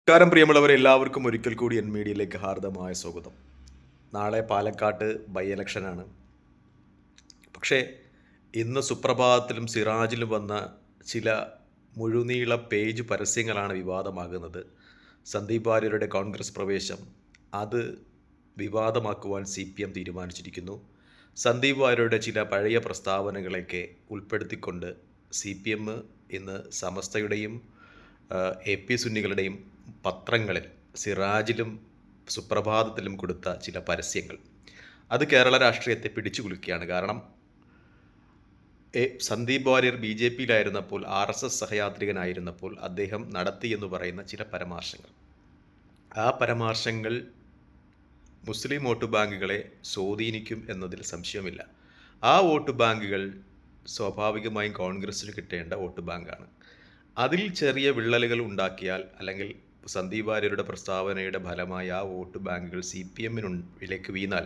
നമസ്കാരം പ്രിയമുള്ളവരെ, എല്ലാവർക്കും ഒരിക്കൽ കൂടി എൻ മീഡിയയിലേക്ക് ഹാർദമായ സ്വാഗതം. നാളെ പാലക്കാട്ട് ബൈ ഇലക്ഷനാണ്. പക്ഷേ ഇന്ന് സുപ്രഭാതത്തിലും സിറാജിലും വന്ന ചില മുഴുനീള പേജ് പരസ്യങ്ങളാണ് വിവാദമാകുന്നത്. സന്ദീപ് വാര്യരുടെ കോൺഗ്രസ് പ്രവേശം അത് വിവാദമാക്കുവാൻ CPM തീരുമാനിച്ചിരിക്കുന്നു. സന്ദീപ് വാര്യരുടെ ചില പഴയ പ്രസ്താവനകളൊക്കെ ഉൾപ്പെടുത്തിക്കൊണ്ട് CPM ഇന്ന് സമസ്തയുടെയും AP സുന്നികളുടെയും പത്രങ്ങളിൽ സിറാജിലും സുപ്രഭാതത്തിലും കൊടുത്ത ചില പരസ്യങ്ങൾ അത് കേരള രാഷ്ട്രീയത്തെ പിടിച്ചു കുലുക്കുകയാണ്. കാരണം സന്ദീപ് വാര്യർ BJPയിലായിരുന്നപ്പോൾ, RSS സഹയാത്രികനായിരുന്നപ്പോൾ അദ്ദേഹം നടത്തി എന്ന് പറയുന്ന ചില പരാമർശങ്ങൾ, ആ പരാമർശങ്ങൾ മുസ്ലിം വോട്ട് ബാങ്കുകളെ സ്വാധീനിക്കും എന്നതിൽ സംശയമില്ല. ആ വോട്ട് ബാങ്കുകൾ സ്വാഭാവികമായും കോൺഗ്രസ്സിന് കിട്ടേണ്ട വോട്ട് ബാങ്കാണ്. അതിൽ ചെറിയ വിള്ളലുകൾ ഉണ്ടാക്കിയാൽ, അല്ലെങ്കിൽ സന്ദീപ് വാര്യരുടെ പ്രസ്താവനയുടെ ഫലമായി ആ വോട്ട് ബാങ്കുകൾ CPMലേക്ക് വീണാൽ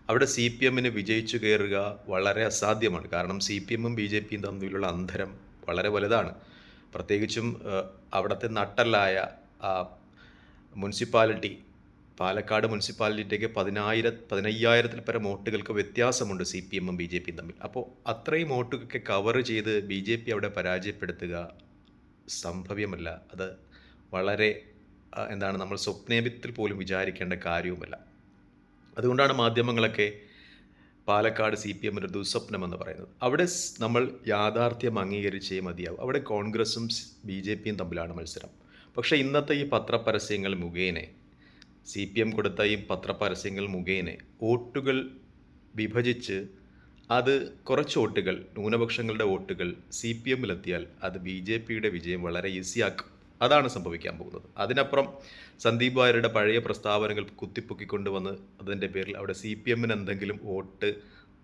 അവിടെ CPMന് വിജയിച്ചു കയറുക വളരെ അസാധ്യമാണ്. കാരണം CPMും BJPയും തമ്മിലുള്ള അന്തരം വളരെ വലുതാണ്. പ്രത്യേകിച്ചും അവിടുത്തെ നട്ടലായ മുനിസിപ്പാലിറ്റി, പാലക്കാട് മുനിസിപ്പാലിറ്റിക്ക് 15,000 പരം വോട്ടുകൾക്ക് വ്യത്യാസമുണ്ട് CPMും BJPയും തമ്മിൽ. അപ്പോൾ അത്രയും വോട്ടുകളൊക്കെ കവർ ചെയ്ത് BJP അവിടെ പരാജയപ്പെടുത്തുക സംഭവ്യമല്ല. അത് വളരെ നമ്മൾ സ്വപ്നത്തിൽ പോലും വിചാരിക്കേണ്ട കാര്യവുമല്ല. അതുകൊണ്ടാണ് മാധ്യമങ്ങളൊക്കെ പാലക്കാട് CPMൻ്റെ ദുസ്വപ്നമെന്ന് പറയുന്നത്. അവിടെ നമ്മൾ യാഥാർത്ഥ്യം അംഗീകരിച്ചേ മതിയാവും. അവിടെ കോൺഗ്രസും BJPയും തമ്മിലാണ് മത്സരം. പക്ഷേ ഇന്നത്തെ ഈ പത്രപരസ്യങ്ങൾ മുഖേന, CPM കൊടുത്ത ഈ പത്രപരസ്യങ്ങൾ മുഖേന വോട്ടുകൾ വിഭജിച്ച് അത് കുറച്ച് വോട്ടുകൾ, ന്യൂനപക്ഷങ്ങളുടെ വോട്ടുകൾ CPMലെത്തിയാൽ അത് BJPയുടെ വിജയം വളരെ ഈസിയാക്കും. അതാണ് സംഭവിക്കാൻ പോകുന്നത്. അതിനപ്പുറം സന്ദീപ് വാര്യരുടെ പഴയ പ്രസ്താവനകൾ കുത്തിപ്പൊക്കിക്കൊണ്ടുവന്ന് അതിൻ്റെ പേരിൽ അവിടെ CPMന് എന്തെങ്കിലും വോട്ട്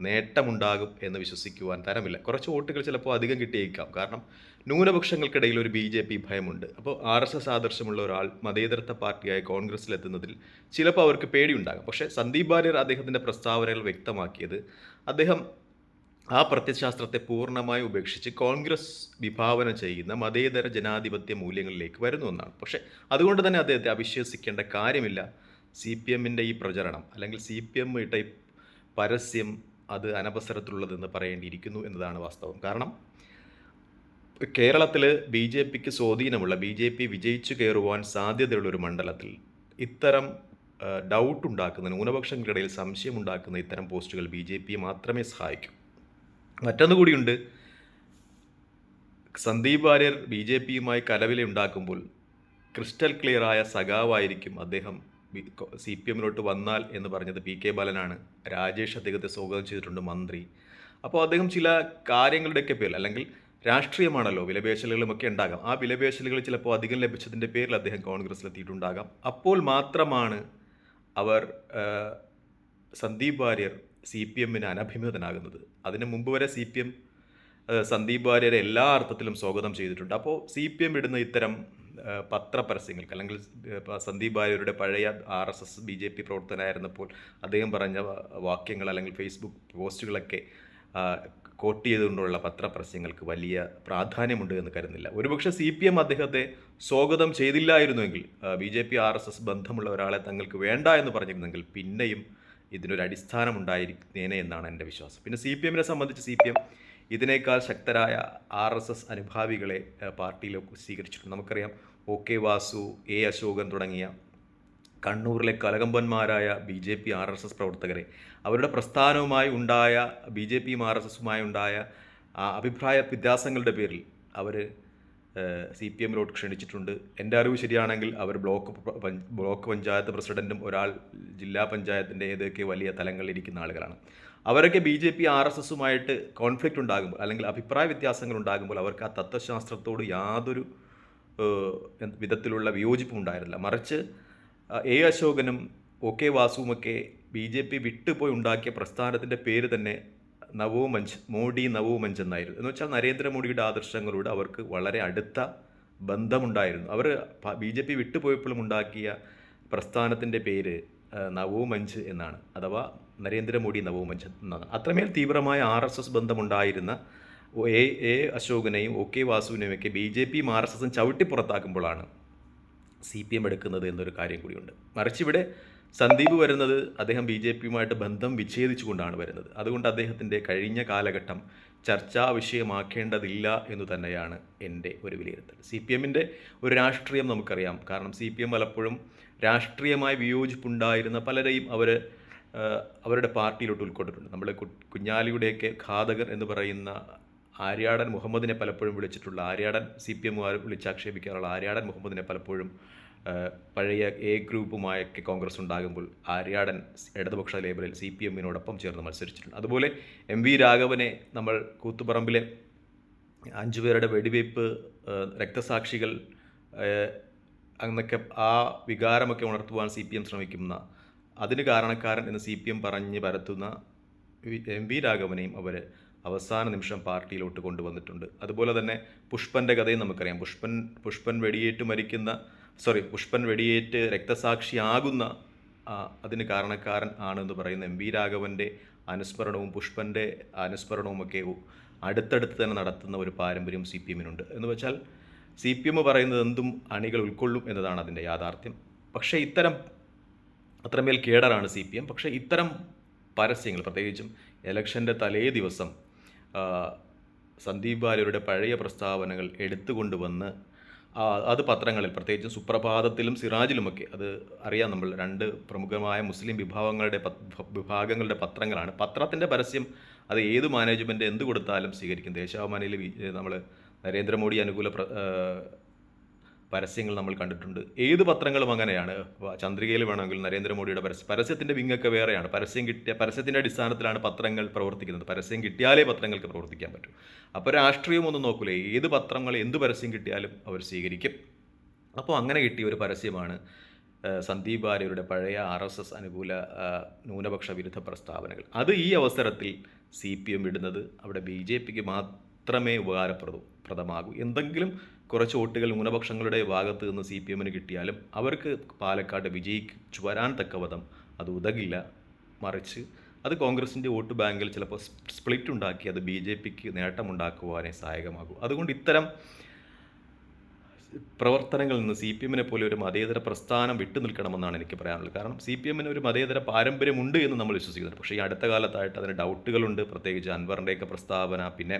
നേട്ടമുണ്ടാകും എന്ന് വിശ്വസിക്കുവാൻ തരമില്ല. കുറച്ച് വോട്ടുകൾ ചിലപ്പോൾ അധികം കിട്ടിയേക്കാം. കാരണം ന്യൂനപക്ഷങ്ങൾക്കിടയിൽ ഒരു BJP ഭയമുണ്ട്. അപ്പോൾ RSS ആദർശമുള്ള ഒരാൾ മതേതരത്വ പാർട്ടിയായ കോൺഗ്രസ്സിലെത്തുന്നതിൽ ചിലപ്പോൾ അവർക്ക് പേടിയുണ്ടാകും. പക്ഷേ സന്ദീപ് വാര്യർ അദ്ദേഹത്തിൻ്റെ പ്രസ്താവനകൾ വ്യക്തമാക്കിയത് അദ്ദേഹം ആ പ്രത്യയശാസ്ത്രത്തെ പൂർണ്ണമായി ഉപേക്ഷിച്ച് കോൺഗ്രസ് വിഭാവന ചെയ്യുന്ന മതേതര ജനാധിപത്യ മൂല്യങ്ങളിലേക്ക് വരുന്നു എന്നാണ്. പക്ഷേ അതുകൊണ്ട് തന്നെ അദ്ദേഹത്തെ അവിശ്വസിക്കേണ്ട കാര്യമില്ല. CPMൻ്റെ ഈ പ്രചരണം, അല്ലെങ്കിൽ CPM ഇട്ട ഈ പരസ്യം അത് അനവസരത്തിലുള്ളതെന്ന് പറയേണ്ടിയിരിക്കുന്നു എന്നതാണ് വാസ്തവം. കാരണം കേരളത്തിൽ BJPക്ക് സ്വാധീനമുള്ള, BJP വിജയിച്ചു കയറുവാൻ സാധ്യതയുള്ളൊരു മണ്ഡലത്തിൽ ഇത്തരം ഡൗട്ടുണ്ടാക്കുന്ന, ന്യൂനപക്ഷങ്ങൾക്കിടയിൽ സംശയമുണ്ടാക്കുന്ന ഇത്തരം പോസ്റ്റുകൾ BJPയെ മാത്രമേ സഹായിക്കൂ. മറ്റൊന്നുകൂടിയുണ്ട്. സന്ദീപ് വാര്യർ BJPയുമായി കലവിലുണ്ടാക്കുമ്പോൾ ക്രിസ്റ്റൽ ക്ലിയറായ സഖാവായിരിക്കും അദ്ദേഹം CPMലോട്ട് വന്നാൽ എന്ന് പറഞ്ഞത് PK ബാലനാണ്. രാജേഷ് അദ്ദേഹത്തെ സ്വാഗതം ചെയ്തിട്ടുണ്ട്, മന്ത്രി. അപ്പോൾ അദ്ദേഹം ചില കാര്യങ്ങളുടെയൊക്കെ പേരിൽ, അല്ലെങ്കിൽ രാഷ്ട്രീയമാണല്ലോ, വിലപേശലുകളുമൊക്കെ ഉണ്ടാകാം. ആ വിലപേശലുകൾ ചിലപ്പോൾ അധികം ലഭിച്ചതിൻ്റെ പേരിൽ അദ്ദേഹം കോൺഗ്രസ്സിലെത്തിയിട്ടുണ്ടാകാം. അപ്പോൾ മാത്രമാണ് അവർ സന്ദീപ് വാര്യർ CPMന് അനഭിമതനാകുന്നത്. അതിന് മുമ്പ് വരെ CPM സന്ദീപ് വാര്യരെ എല്ലാ അർത്ഥത്തിലും സ്വാഗതം ചെയ്തിട്ടുണ്ട്. അപ്പോൾ CPM ഇടുന്ന ഇത്തരം പത്രപരസ്യങ്ങൾക്ക്, അല്ലെങ്കിൽ സന്ദീപ് വാര്യരുടെ പഴയ RSS BJP പ്രവർത്തകനായിരുന്നപ്പോൾ അദ്ദേഹം പറഞ്ഞ വാക്യങ്ങൾ, അല്ലെങ്കിൽ ഫേസ്ബുക്ക് പോസ്റ്റുകളൊക്കെ കോട്ട് ചെയ്തുകൊണ്ടുള്ള പത്രപരസ്യങ്ങൾക്ക് വലിയ പ്രാധാന്യമുണ്ട് എന്ന് കരുതുന്നില്ല. ഒരുപക്ഷെ CPM അദ്ദേഹത്തെ സ്വാഗതം ചെയ്തില്ലായിരുന്നുവെങ്കിൽ, BJP RSS ബന്ധമുള്ള ഒരാളെ തങ്ങൾക്ക് വേണ്ട എന്ന് പറഞ്ഞിരുന്നെങ്കിൽ പിന്നെയും ഇതിനൊരു അടിസ്ഥാനം ഉണ്ടായിരിക്കുന്നേനെ എന്നാണ് എൻ്റെ വിശ്വാസം. പിന്നെ CPMനെ സംബന്ധിച്ച് CPM ഇതിനേക്കാൾ ശക്തരായ RSS അനുഭാവികളെ പാർട്ടിയിലേക്ക് സ്വീകരിച്ചിട്ടുണ്ട്. നമുക്കറിയാം, OK വാസു, A അശോകൻ തുടങ്ങിയ കണ്ണൂരിലെ കലകമ്പന്മാരായ BJP RSS പ്രവർത്തകരെ അവരുടെ പ്രസ്ഥാനവുമായി ഉണ്ടായ, BJPയും RSSുമായി ഉണ്ടായ അഭിപ്രായ വ്യത്യാസങ്ങളുടെ പേരിൽ അവർ CPMലോട്ട് ക്ഷണിച്ചിട്ടുണ്ട്. എൻ്റെ അറിവ് ശരിയാണെങ്കിൽ അവർ ബ്ലോക്ക് പഞ്ചായത്ത് പ്രസിഡൻറ്റും ഒരാൾ ജില്ലാ പഞ്ചായത്തിൻ്റെ ഏതൊക്കെ വലിയ തലങ്ങളിലിരിക്കുന്ന ആളുകളാണ്. അവരൊക്കെ BJP RSSുമായിട്ട് കോൺഫ്ലിക്റ്റ് ഉണ്ടാകുമ്പോൾ, അല്ലെങ്കിൽ അഭിപ്രായ വ്യത്യാസങ്ങൾ ഉണ്ടാകുമ്പോൾ അവർക്ക് ആ തത്വശാസ്ത്രത്തോട് യാതൊരു വിധത്തിലുള്ള വിയോജിപ്പും ഉണ്ടായിരുന്നില്ല. മറിച്ച് A അശോകനും OK വാസുവുമൊക്കെ BJP വിട്ടുപോയി ഉണ്ടാക്കിയ പ്രസ്ഥാനത്തിൻ്റെ പേര് തന്നെ നവോമഞ്ച്, മോഡി നവോമഞ്ച് എന്നായിരുന്നു. എന്ന് വെച്ചാൽ നരേന്ദ്രമോദിയുടെ ആദർശങ്ങളോട് അവർക്ക് വളരെ അടുത്ത ബന്ധമുണ്ടായിരുന്നു. അവർ BJP വിട്ടുപോയപ്പോഴും ഉണ്ടാക്കിയ പ്രസ്ഥാനത്തിൻ്റെ പേര് നവോമഞ്ച് എന്നാണ്, അഥവാ നരേന്ദ്രമോദി നവോമഞ്ച് എന്നാണ്. അത്രമേൽ തീവ്രമായ RSS ബന്ധമുണ്ടായിരുന്ന A അശോകനെയും OK വാസുവിനെയും ഒക്കെ BJPയും RSSും ചവിട്ടി പുറത്താക്കുമ്പോഴാണ് CPM എടുക്കുന്നത് എന്നൊരു കാര്യം കൂടിയുണ്ട്. മറിച്ച് ഇവിടെ സന്ദീപ് വരുന്നത് അദ്ദേഹം BJPയുമായിട്ട് ബന്ധം വിച്ഛേദിച്ചുകൊണ്ടാണ് വരുന്നത്. അതുകൊണ്ട് അദ്ദേഹത്തിൻ്റെ കഴിഞ്ഞ കാലഘട്ടം ചർച്ചാ വിഷയമാക്കേണ്ടതില്ല എന്ന് തന്നെയാണ് എൻ്റെ ഒരു വിലയിരുത്തൽ. CPMൻ്റെ ഒരു രാഷ്ട്രീയം നമുക്കറിയാം. കാരണം CPM പലപ്പോഴും രാഷ്ട്രീയമായി വിയോജിപ്പുണ്ടായിരുന്ന പലരെയും അവരുടെ പാർട്ടിയിലോട്ട് ഉൾക്കൊണ്ടിട്ടുണ്ട്. നമ്മൾ കുഞ്ഞാലിയുടെയൊക്കെ ഘാതകർ എന്ന് പറയുന്ന ആര്യാടൻ മുഹമ്മദിനെ പലപ്പോഴും വിളിച്ചിട്ടുള്ള CPMകാർ വിളിച്ചാക്ഷേപിക്കാറുള്ള ആര്യാടൻ മുഹമ്മദിനെ പലപ്പോഴും പഴയ A ഗ്രൂപ്പുമായൊക്കെ കോൺഗ്രസ് ഉണ്ടാകുമ്പോൾ ആര്യാടൻ ഇടതുപക്ഷ ലേബലിൽ CPMനോടൊപ്പം ചേർന്ന് മത്സരിച്ചിട്ടുണ്ട്. അതുപോലെ MV രാഘവനെ നമ്മൾ കൂത്തുപറമ്പിലെ 5 പേരുടെ വെടിവയ്പ്പ് രക്തസാക്ഷികൾ എന്നൊക്കെ ആ വികാരമൊക്കെ ഉണർത്തുവാൻ CPM ശ്രമിക്കുന്ന അതിന് കാരണക്കാരൻ എന്ന് CPM പറഞ്ഞ് പരത്തുന്ന MV രാഘവനെയും അവർ അവസാന നിമിഷം പാർട്ടിയിലോട്ട് കൊണ്ടുവന്നിട്ടുണ്ട്. അതുപോലെ തന്നെ പുഷ്പൻ്റെ കഥയും നമുക്കറിയാം. പുഷ്പൻ വെടിയേറ്റ് രക്തസാക്ഷിയാകുന്ന അതിന് കാരണക്കാരൻ ആണെന്ന് പറയുന്ന MV രാഘവൻ്റെ അനുസ്മരണവും പുഷ്പൻ്റെ അനുസ്മരണവുമൊക്കെ അടുത്തടുത്ത് തന്നെ നടത്തുന്ന ഒരു പാരമ്പര്യം CPMനുണ്ട്. എന്ന് വെച്ചാൽ CPM പറയുന്നത് എന്തും അണികൾ ഉൾക്കൊള്ളും എന്നതാണ് അതിൻ്റെ യാഥാർത്ഥ്യം. പക്ഷേ അത്രമേൽ കേഡറാണ് CPM. പക്ഷേ ഇത്തരം പരസ്യങ്ങൾ, പ്രത്യേകിച്ചും ഇലക്ഷൻ്റെ തലേ ദിവസം സന്ദീപ് വാര്യരുടെ പഴയ പ്രസ്താവനകൾ എടുത്തുകൊണ്ടുവന്ന് അത് പത്രങ്ങളിൽ, പ്രത്യേകിച്ചും സുപ്രഭാതത്തിലും സിറാജിലുമൊക്കെ, അത് അറിയാം, നമ്മൾ 2 പ്രമുഖമായ മുസ്ലിം വിഭാഗങ്ങളുടെ പത്രങ്ങളാണ്. പത്രത്തിൻ്റെ പരസ്യം അത് ഏത് മാനേജ്മെൻറ്റ് എന്ത് കൊടുത്താലും സ്വീകരിക്കും. ദേശാഭിമാനിയിൽ നമ്മൾ നരേന്ദ്രമോദി അനുകൂല പരസ്യങ്ങൾ നമ്മൾ കണ്ടിട്ടുണ്ട്. ഏത് പത്രങ്ങളും അങ്ങനെയാണ്. ചന്ദ്രികയിൽ വേണമെങ്കിൽ നരേന്ദ്രമോദിയുടെ പരസ്യത്തിൻ്റെ വിങ്ങൊക്കെ വേറെയാണ്. പരസ്യത്തിൻ്റെ അടിസ്ഥാനത്തിലാണ് പത്രങ്ങൾ പ്രവർത്തിക്കുന്നത്. പരസ്യം കിട്ടിയാലേ പത്രങ്ങൾക്ക് പ്രവർത്തിക്കാൻ പറ്റൂ. അപ്പോൾ രാഷ്ട്രീയമൊന്നും നോക്കൂലേ, ഏത് പത്രങ്ങൾ എന്ത് പരസ്യം കിട്ടിയാലും അവർ സ്വീകരിക്കും. അപ്പോൾ അങ്ങനെ കിട്ടിയ ഒരു പരസ്യമാണ് സന്ദീപ് വാര്യരുടെ പഴയ RSS അനുകൂല ന്യൂനപക്ഷ വിരുദ്ധ പ്രസ്താവനകൾ. അത് ഈ അവസരത്തിൽ CPM ഇടുന്നത് അവിടെ BJPക്ക് മാത്രമേ ഉപകാരപ്രദമാകൂ. എന്തെങ്കിലും കുറച്ച് വോട്ടുകൾ ന്യൂനപക്ഷങ്ങളുടെ ഭാഗത്ത് നിന്ന് CPMന് കിട്ടിയാലും അവർക്ക് പാലക്കാട് വിജയിച്ചു വരാൻ തക്കവധം അത് ഉതകില്ല. മറിച്ച് അത് കോൺഗ്രസിൻ്റെ വോട്ട് ബാങ്കിൽ ചിലപ്പോൾ സ്പ്ലിറ്റ് ഉണ്ടാക്കി അത് BJPക്ക് നേട്ടമുണ്ടാക്കുവാനേ സഹായകമാകൂ. അതുകൊണ്ട് ഇത്തരം പ്രവർത്തനങ്ങളിൽ നിന്ന് CPMനെ പോലെ ഒരു മതേതര പ്രസ്ഥാനം വിട്ടു നിൽക്കണമെന്നാണ് എനിക്ക് പറയാനുള്ളത്. കാരണം CPMന് ഒരു മതേതര പാരമ്പര്യമുണ്ട് എന്ന് നമ്മൾ വിശ്വസിക്കുന്നുണ്ട്. പക്ഷേ ഈ അടുത്ത കാലത്തായിട്ട് അതിന് ഡൗട്ടുകളുണ്ട്. പ്രത്യേകിച്ച് അൻവറിൻ്റെയൊക്കെ പ്രസ്താവന, പിന്നെ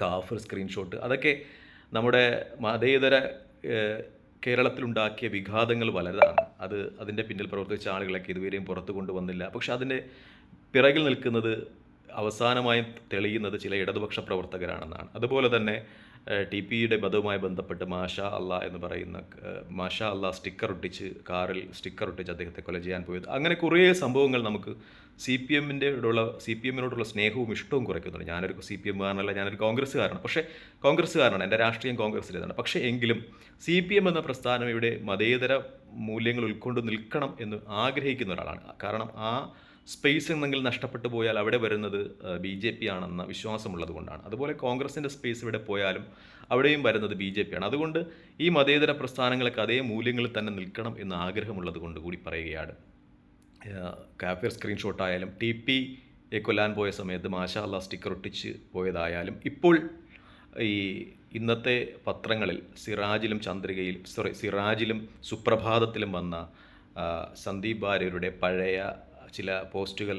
കാഫർ സ്ക്രീൻഷോട്ട്, അതൊക്കെ നമ്മുടെ മതേതര കേരളത്തിലുണ്ടാക്കിയ വിഘാതങ്ങൾ വലുതാണ്. അതിൻ്റെ പിന്നിൽ പ്രവർത്തിച്ച ആളുകളൊക്കെ ഇതുവരെയും പുറത്തു കൊണ്ടുവന്നില്ല. പക്ഷെ അതിൻ്റെ പിറകിൽ നിൽക്കുന്നത് അവസാനമായും തെളിയുന്നത് ചില ഇടതുപക്ഷ പ്രവർത്തകരാണെന്നാണ്. അതുപോലെ തന്നെ TPയുടെ വധവുമായി ബന്ധപ്പെട്ട് മാഷാ അള്ളാ എന്ന് പറയുന്ന മാഷാ അള്ളാ കാറിൽ സ്റ്റിക്കർ ഒട്ടിച്ച് അദ്ദേഹത്തെ കൊല ചെയ്യാൻ പോയത്, അങ്ങനെ കുറേ സംഭവങ്ങൾ നമുക്ക് CPMനോടുള്ള സ്നേഹവും ഇഷ്ടവും കുറയ്ക്കുന്നുണ്ട്. ഞാനൊരു CPMകാരനല്ല, ഞാനൊരു കോൺഗ്രസ്സുകാരനാണ്. പക്ഷേ കോൺഗ്രസ്സുകാരനാണ്, എൻ്റെ രാഷ്ട്രീയം കോൺഗ്രസ്സിലേതാണ്. പക്ഷേ എങ്കിലും CPM എന്ന പ്രസ്ഥാനം ഇവിടെ മതേതര മൂല്യങ്ങൾ ഉൾക്കൊണ്ട് നിൽക്കണം എന്ന് ആഗ്രഹിക്കുന്ന ഒരാളാണ്. കാരണം ആ സ്പേസ് എന്നെങ്കിലും നഷ്ടപ്പെട്ടു പോയാൽ അവിടെ വരുന്നത് BJP ആണെന്ന വിശ്വാസമുള്ളത് കൊണ്ടാണ്. അതുപോലെ കോൺഗ്രസിൻ്റെ സ്പേസ് ഇവിടെ പോയാലും അവിടെയും വരുന്നത് BJP ആണ്. അതുകൊണ്ട് ഈ മതേതര പ്രസ്ഥാനങ്ങൾക്ക് അതേ മൂല്യങ്ങളിൽ തന്നെ നിൽക്കണം എന്ന് ആഗ്രഹമുള്ളത് കൊണ്ട് കൂടി പറയുകയാണ്. കാഫിർ സ്ക്രീൻഷോട്ടായാലും TPയെ കൊല്ലാൻ പോയ സമയത്ത് മാഷാ അള്ളാ സ്റ്റിക്കർ ഒട്ടിച്ച് പോയതായാലും ഇപ്പോൾ ഈ ഇന്നത്തെ പത്രങ്ങളിൽ സിറാജിലും സുപ്രഭാതത്തിലും വന്ന സന്ദീപ് വാര്യരുടെ പഴയ ചില പോസ്റ്റുകൾ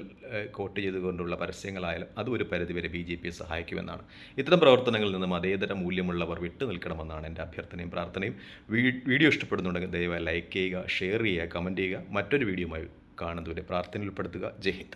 കോട്ട് ചെയ്തുകൊണ്ടുള്ള പരസ്യങ്ങളായാലും അതും ഒരു പരിധിവരെ BJPയെ സഹായിക്കുമെന്നാണ്. ഇത്തരം പ്രവർത്തനങ്ങളിൽ നിന്ന് മതേതര മൂല്യമുള്ളവർ വിട്ടു നിൽക്കണമെന്നാണ് എൻ്റെ അഭ്യർത്ഥനയും പ്രാർത്ഥനയും. വീഡിയോ ഇഷ്ടപ്പെടുന്നുണ്ടെങ്കിൽ ദയവായി ലൈക്ക് ചെയ്യുക, ഷെയർ ചെയ്യുക, കമൻറ്റ് ചെയ്യുക. മറ്റൊരു വീഡിയോയുമായി കാണുന്നതുവരെ പ്രാർത്ഥനയിൽ ഉൾപ്പെടുത്തുക. ജയ് ഹിന്ദ്.